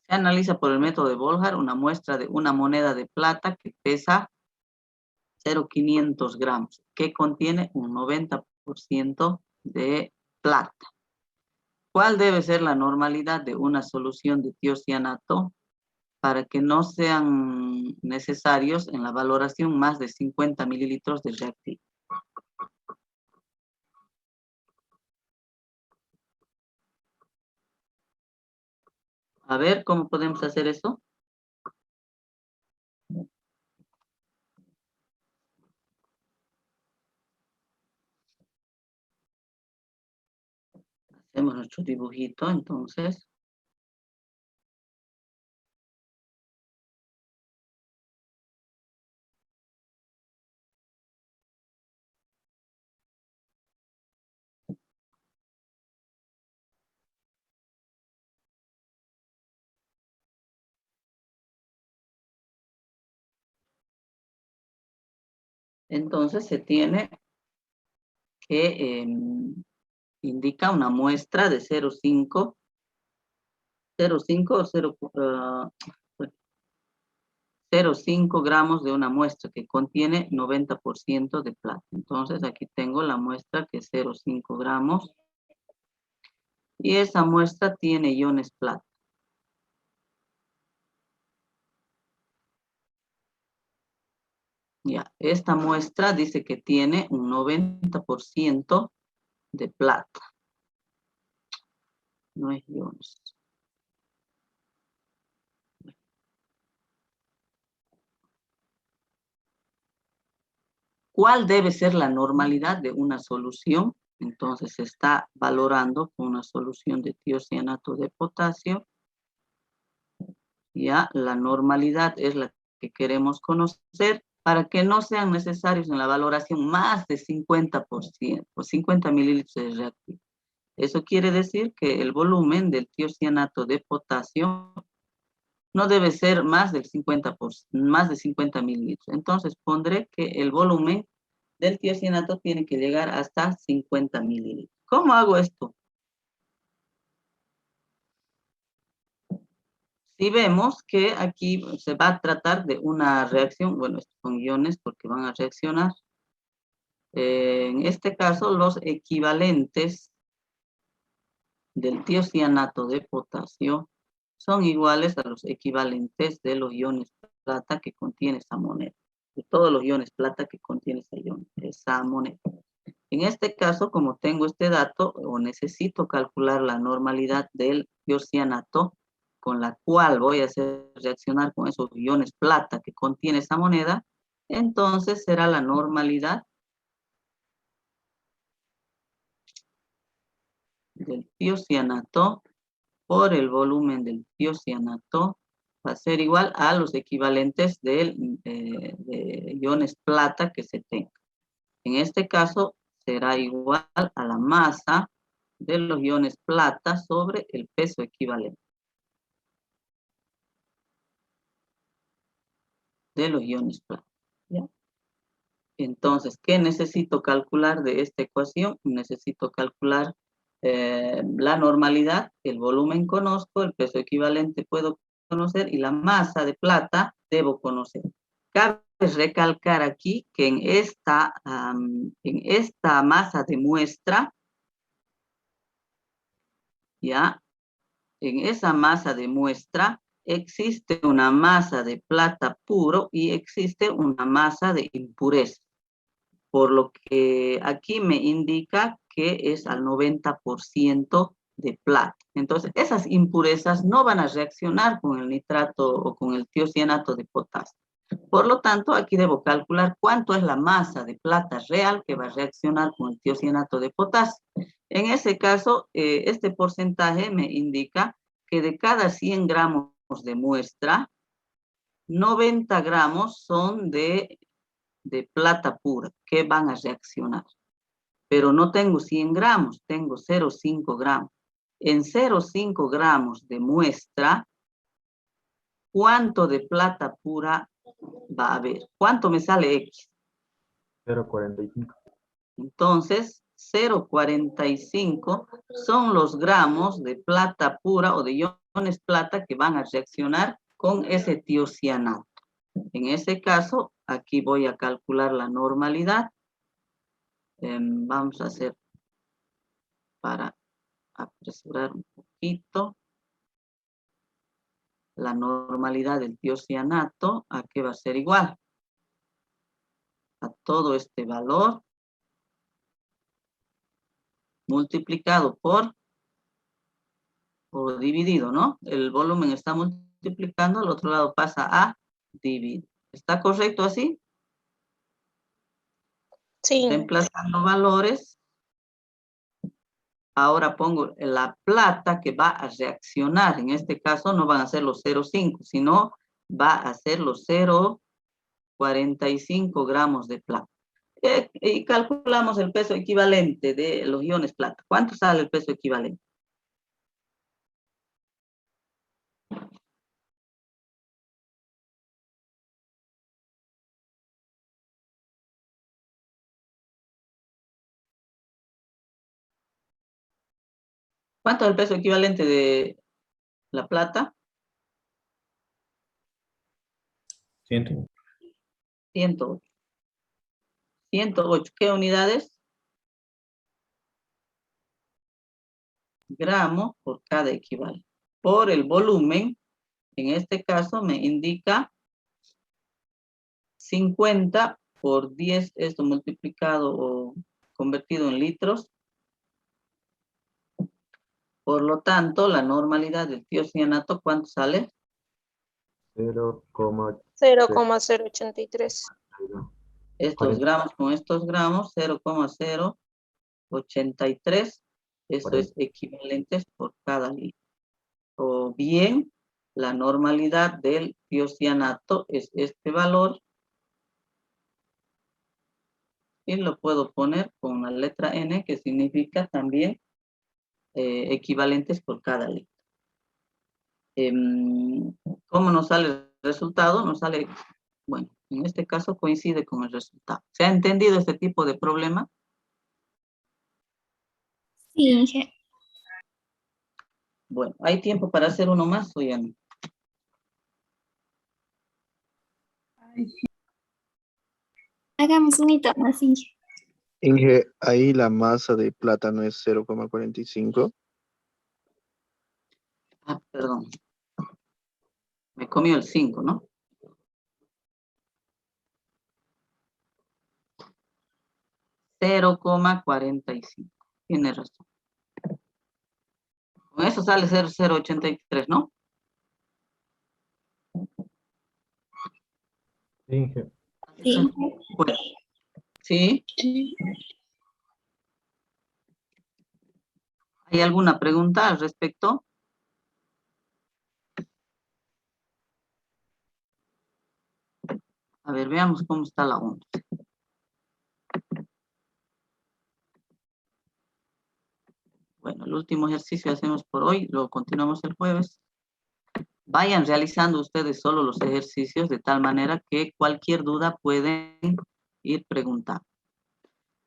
Se analiza por el método de Bolhar una muestra de una moneda de plata que pesa 0,500 gramos, que contiene un 90% de plata. ¿Cuál debe ser la normalidad de una solución de tiocianato para que no sean necesarios en la valoración más de 50 mililitros de reactivo? A ver, ¿cómo podemos hacer eso? Hacemos nuestro dibujito, entonces. Entonces se tiene que indica una muestra de 0,5 o 0,5 gramos de una muestra que contiene 90% de plata. Entonces aquí tengo la muestra que es 0,5 gramos y esa muestra tiene iones plata. Ya, esta muestra dice que tiene un 90% de plata. No es iones. ¿Cuál debe ser la normalidad de una solución? Entonces se está valorando con una solución de tiocianato de potasio. Ya, la normalidad es la que queremos conocer para que no sean necesarios en la valoración más de 50%, o 50 mililitros de reactivo. Eso quiere decir que el volumen del tiocianato de potasio no debe ser más del 50%, más de 50 mililitros. Entonces pondré que el volumen del tiocianato tiene que llegar hasta 50 mililitros. ¿Cómo hago esto? Si vemos que aquí se va a tratar de una reacción, bueno, estos son iones porque van a reaccionar. En este caso, los equivalentes del tiocianato de potasio son iguales a los equivalentes de los iones plata que contiene esa moneda, de todos los iones plata que contiene esa moneda. En este caso, como tengo este dato, o necesito calcular la normalidad del tiocianato, con la cual voy a hacer reaccionar con esos iones plata que contiene esa moneda, entonces será la normalidad del tiocianato por el volumen del tiocianato va a ser igual a los equivalentes de iones plata que se tenga. En este caso será igual a la masa de los iones plata sobre el peso equivalente de los iones plata. ¿Ya? Entonces, ¿qué necesito calcular de esta ecuación? Necesito calcular la normalidad, el volumen conozco, el peso equivalente puedo conocer y la masa de plata debo conocer. Cabe recalcar aquí que en esta masa de muestra, ya, en esa masa de muestra existe una masa de plata puro y existe una masa de impureza. Por lo que aquí me indica que es al 90% de plata. Entonces, esas impurezas no van a reaccionar con el nitrato o con el tiocianato de potasio. Por lo tanto, aquí debo calcular cuánto es la masa de plata real que va a reaccionar con el tiocianato de potasio. En ese caso, este porcentaje me indica que de cada 100 gramos de muestra, 90 gramos son de plata pura que van a reaccionar. Pero no tengo 100 gramos, tengo 0,5 gramos. En 0,5 gramos de muestra, ¿cuánto de plata pura va a haber? ¿Cuánto me sale X? 0,45. Entonces, 0,45 son los gramos de plata pura o de iones plata que van a reaccionar con ese tiocianato. En ese caso, aquí voy a calcular la normalidad. Vamos a hacer para apresurar un poquito la normalidad del tiocianato. ¿A qué va a ser igual? A todo este valor multiplicado por o dividido, ¿no? El volumen está multiplicando, al otro lado pasa a dividir. ¿Está correcto así? Sí, Reemplazando valores. Ahora pongo la plata que va a reaccionar. En este caso no van a ser los 0,5, sino va a ser los 0,45 gramos de plata. Y calculamos el peso equivalente de los iones plata. ¿Cuánto sale el peso equivalente? ¿Cuánto es el peso equivalente de la plata? 100. 108. 108. ¿Qué unidades? Gramos por cada equivalente. Por el volumen, en este caso me indica 50 por 10, esto multiplicado o convertido en litros. Por lo tanto, la normalidad del tiocianato, ¿cuánto sale? 0,083. Estos gramos con estos gramos, 0,083. Esto es equivalentes por cada litro. O bien, la normalidad del tiocianato es este valor. Y lo puedo poner con la letra N, que significa también equivalentes por cada litro. ¿Cómo nos sale el resultado? Nos sale, bueno, en este caso coincide con el resultado. ¿Se ha entendido este tipo de problema? Sí, Inge. Bueno, ¿hay tiempo para hacer uno más o ya no? Hagamos un hito más, Inge. Inge, ahí la masa de plátano es 0,45. Ah, perdón. Me comió el 5, ¿no? $0,45. Tiene razón. Con eso sale 0,083, ¿no? Inge. Sí. Bueno, ¿sí? Sí. ¿Hay alguna pregunta al respecto? A ver, veamos cómo está la 11. Bueno, el último ejercicio hacemos por hoy, lo continuamos el jueves. Vayan realizando ustedes solo los ejercicios de tal manera que cualquier duda pueden ir preguntando.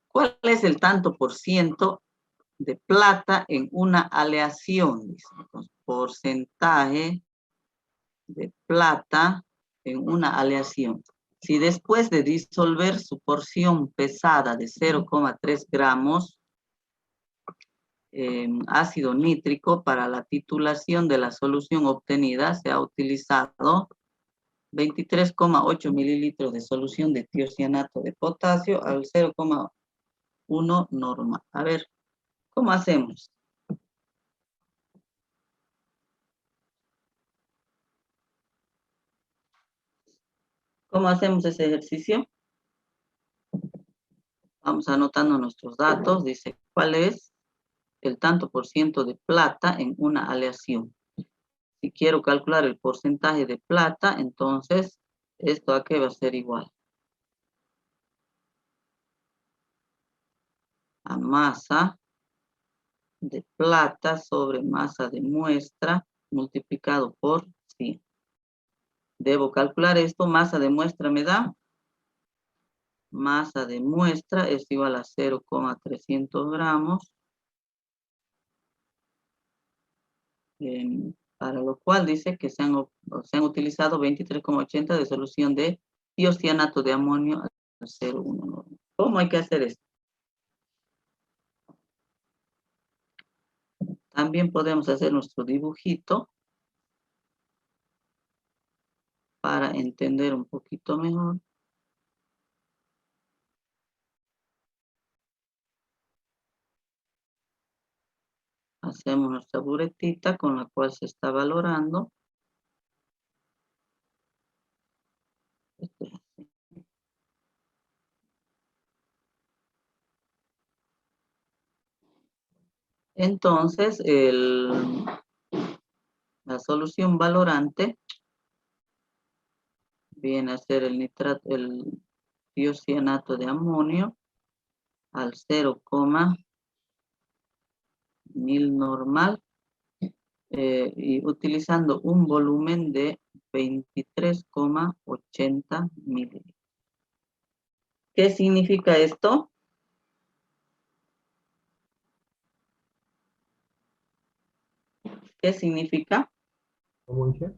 ¿Cuál es el tanto por ciento de plata en una aleación? Dice. Entonces, porcentaje de plata en una aleación. Si después de disolver su porción pesada de 0,3 gramos ácido nítrico para la titulación de la solución obtenida, se ha utilizado 23,8 mililitros de solución de tiocianato de potasio al 0,1 normal. A ver, ¿cómo hacemos? ¿Cómo hacemos ese ejercicio? Vamos anotando nuestros datos. Dice, ¿cuál es el tanto por ciento de plata en una aleación? Si quiero calcular el porcentaje de plata, entonces, ¿esto a qué va a ser igual? A masa de plata sobre masa de muestra multiplicado por 100. Debo calcular esto. Masa de muestra me da. Masa de muestra es igual a 0,300 gramos. Para lo cual dice que se han utilizado 23,80 de solución de tiocianato de amonio al 0,1. ¿Cómo hay que hacer esto? También podemos hacer nuestro dibujito para entender un poquito mejor. Hacemos nuestra buretita con la cual se está valorando. Entonces, la solución valorante viene a ser el tiocianato de amonio al 0,1000 normal y utilizando un volumen de 23,80 mililitros. ¿Qué significa esto? ¿Qué significa? ¿Cómo, Inge?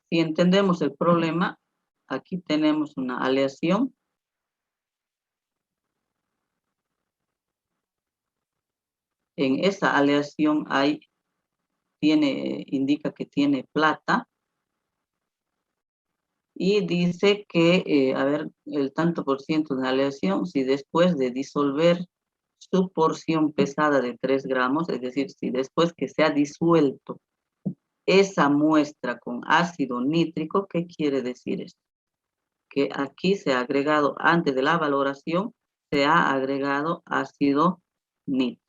Si entendemos el problema, aquí tenemos una aleación. En esa aleación hay indica que tiene plata. Y dice que, a ver, el tanto por ciento de una aleación, si después de disolver su porción pesada de 3 gramos, es decir, si después que se ha disuelto esa muestra con ácido nítrico, ¿qué quiere decir esto? Que aquí se ha agregado, antes de la valoración, se ha agregado ácido nítrico.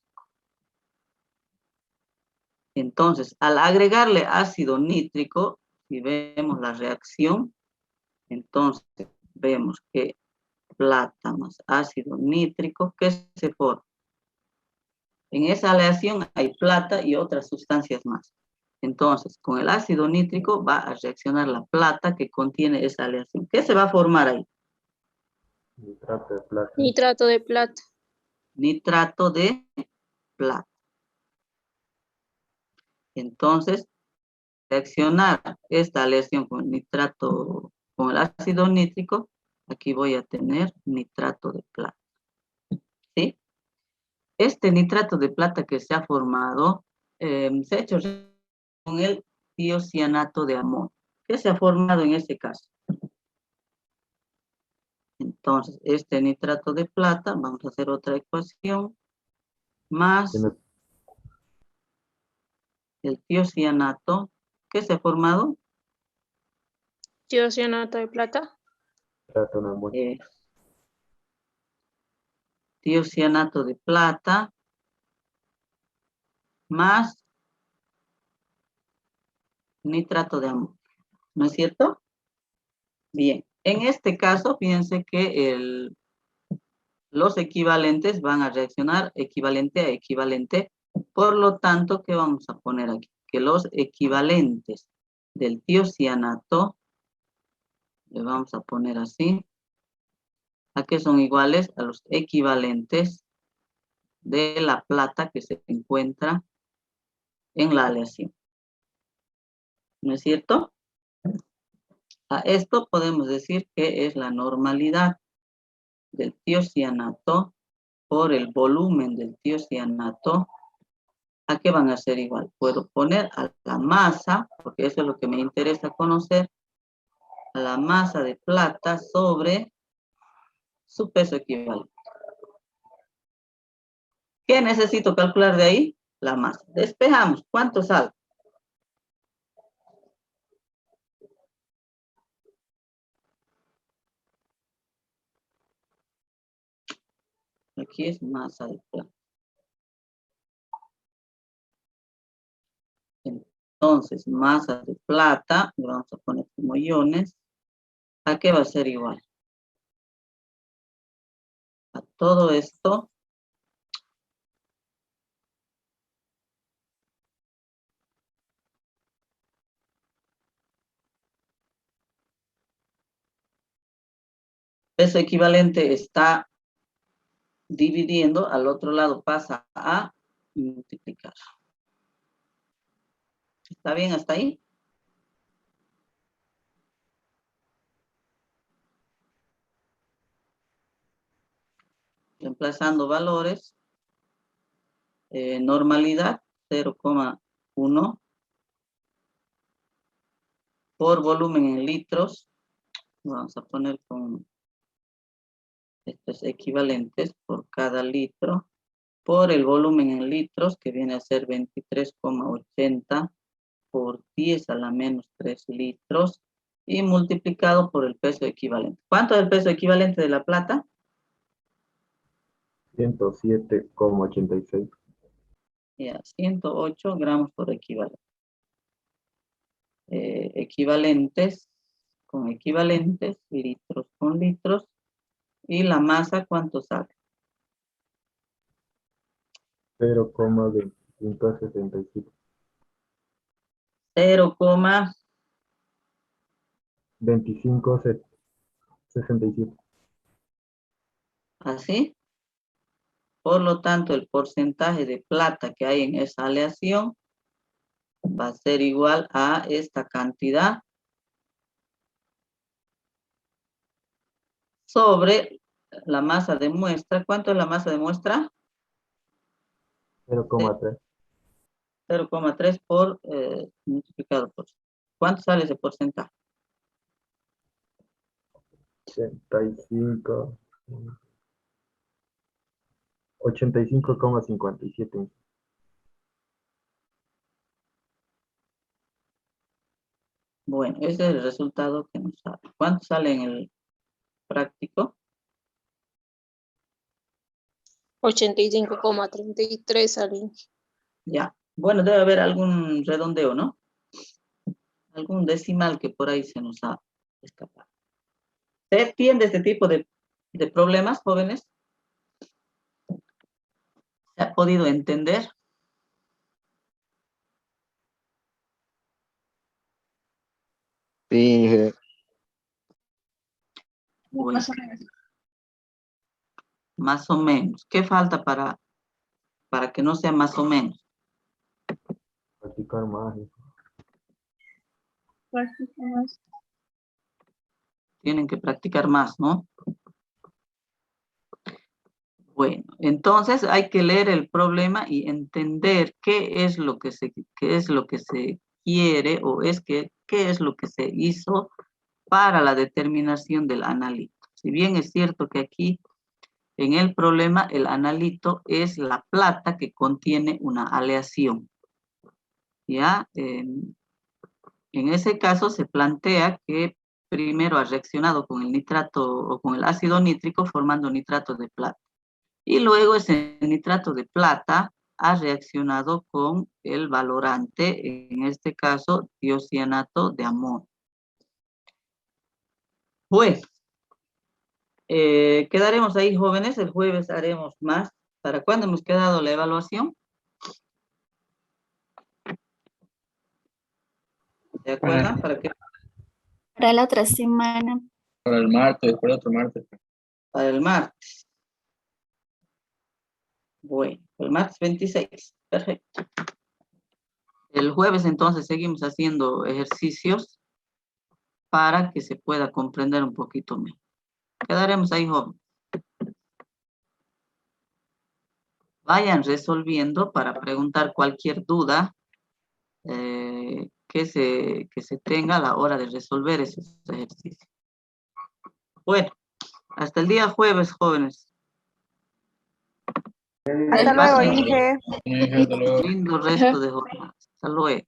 Entonces, al agregarle ácido nítrico, si vemos la reacción, entonces vemos que plata más ácido nítrico, ¿qué se forma? En esa aleación hay plata y otras sustancias más. Entonces, con el ácido nítrico va a reaccionar la plata que contiene esa aleación. ¿Qué se va a formar ahí? Nitrato de plata. Nitrato de plata. Nitrato de plata. Entonces, reaccionar esta aleación con nitrato, con el ácido nítrico, aquí voy a tener nitrato de plata. ¿Sí? Este nitrato de plata que se ha formado, se ha hecho con el tiocianato de amonio. ¿Qué se ha formado en este caso? Entonces, este nitrato de plata, vamos a hacer otra ecuación, más el tiocianato, ¿qué se ha formado? Tiocianato de plata. Nitrato de amonio. Tiocianato de plata, más nitrato de amonio, ¿no es cierto? Bien, en este caso, fíjense que los equivalentes van a reaccionar equivalente a equivalente. Por lo tanto, ¿qué vamos a poner aquí? Que los equivalentes del tiocianato, le vamos a poner así, ¿a qué son iguales? A los equivalentes de la plata que se encuentra en la aleación. ¿No es cierto? A esto podemos decir que es la normalidad del tiocianato por el volumen del tiocianato. ¿A qué van a ser igual? Puedo poner a la masa, porque eso es lo que me interesa conocer, a la masa de plata sobre su peso equivalente. ¿Qué necesito calcular de ahí? La masa. Despejamos. ¿Cuánto sale? Aquí es masa de plata. Entonces, masa de plata, lo vamos a poner como iones. ¿A qué va a ser igual? A todo esto. Peso equivalente está dividiendo, al otro lado pasa a multiplicar. ¿Está bien hasta ahí? Reemplazando valores, normalidad 0,1 por volumen en litros, vamos a poner con estos equivalentes por cada litro, por el volumen en litros, que viene a ser 23,80 por 10 a la menos 3 litros, y multiplicado por el peso equivalente. ¿Cuánto es el peso equivalente de la plata? 107,86. Ya, 108 gramos por equivalente. Equivalentes con equivalentes, litros con litros, y la masa, ¿cuánto sale? 0,2567. 2567. ¿Así? Por lo tanto, el porcentaje de plata que hay en esa aleación va a ser igual a esta cantidad sobre la masa de muestra. ¿Cuánto es la masa de muestra? 0,3. 0,3 por multiplicado por... ¿Cuánto sale ese porcentaje? 85, 85,57. Bueno, ese es el resultado que nos sale. ¿Cuánto sale en el práctico? 85,33 al Inge. Ya. Bueno, debe haber algún redondeo, ¿no? Algún decimal que por ahí se nos ha escapado. ¿Se entiende este tipo de problemas, jóvenes? ¿Se ha podido entender? Sí, Inge. Bueno, más o menos. ¿Qué falta para que no sea más o menos? Practicar más. Tienen que practicar más, ¿no? Bueno, entonces hay que leer el problema y entender qué es lo que se quiere o qué es lo que se hizo para la determinación del analito. Si bien es cierto que aquí en el problema el analito es la plata que contiene una aleación. Ya, en ese caso se plantea que primero ha reaccionado con el nitrato o con el ácido nítrico formando nitrato de plata. Y luego ese nitrato de plata ha reaccionado con el valorante, en este caso tiocianato de amonio. Bueno, quedaremos ahí, jóvenes. El jueves haremos más. ¿Para cuándo hemos quedado la evaluación? ¿De acuerdo? ¿Para qué? Para la otra semana. Para el martes, para el otro martes. Para el martes. Bueno, el martes 26. Perfecto. El jueves entonces seguimos haciendo ejercicios para que se pueda comprender un poquito mejor. Quedaremos ahí, jóvenes. Vayan resolviendo para preguntar cualquier duda que se tenga a la hora de resolver esos ejercicios. Bueno, hasta el día jueves, jóvenes. Hasta luego, Pasen Inge. Hasta luego. lindo resto de jornada. Hasta luego.